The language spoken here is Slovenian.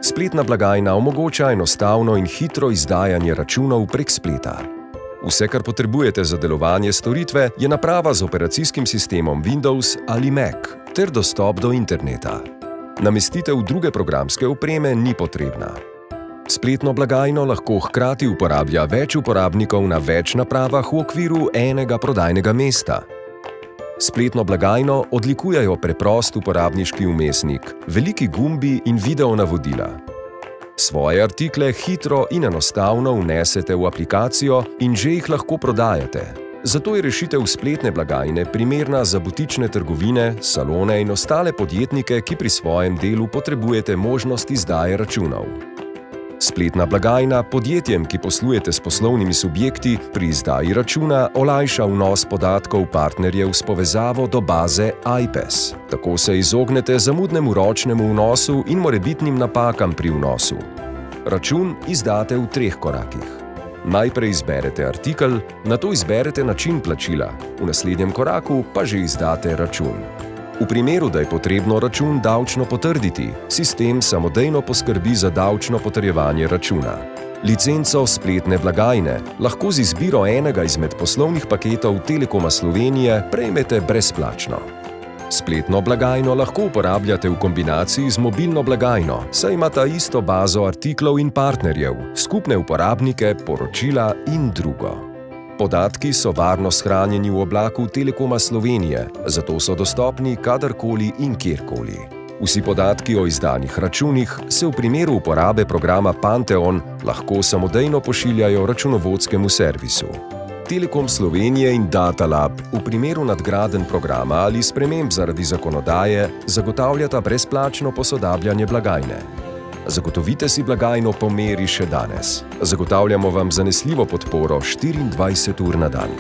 Spletna blagajna omogoča enostavno in hitro izdajanje računov prek spleta. Vse, kar potrebujete za delovanje storitve, je naprava z operacijskim sistemom Windows ali Mac ter dostop do interneta. Namestitev druge programske opreme ni potrebna. Spletno blagajno lahko hkrati uporablja več uporabnikov na več napravah v okviru enega prodajnega mesta. Spletno blagajno odlikujejo preprost uporabniški vmesnik, veliki gumbi in video navodila. Svoje artikle hitro in enostavno vnesete v aplikacijo in že jih lahko prodajate. Zato je rešitev spletne blagajne primerna za butične trgovine, salone in ostale podjetnike, ki pri svojem delu potrebujete možnost izdaje računov. Spletna blagajna podjetjem, ki poslujete s poslovnimi subjekti, pri izdaji računa olajša vnos podatkov partnerjev s povezavo do baze iPass. Tako se izognete zamudnemu ročnemu vnosu in morebitnim napakam pri vnosu. Račun izdate v 3 korakih. Najprej izberete artikel, nato izberete način plačila, v naslednjem koraku pa že izdate račun. V primeru, da je potrebno račun davčno potrditi, sistem samodejno poskrbi za davčno potrjevanje računa. Licenco spletne blagajne lahko z izbiro enega izmed poslovnih paketov Telekoma Slovenije prejmete brezplačno. Spletno blagajno lahko uporabljate v kombinaciji z mobilno blagajno, saj imata isto bazo artiklov in partnerjev, skupne uporabnike, poročila in drugo. Podatki so varno shranjeni v oblaku Telekoma Slovenije, zato so dostopni kadarkoli in kjerkoli. Vsi podatki o izdanih računih se v primeru uporabe programa Pantheon lahko samodejno pošiljajo računovodskemu servisu. Telekom Slovenije in Datalab v primeru nadgradenj programa ali sprememb zaradi zakonodaje zagotavljata brezplačno posodabljanje blagajne. Zagotovite si blagajno po meri še danes. Zagotavljamo vam zanesljivo podporo 24 ur na dan.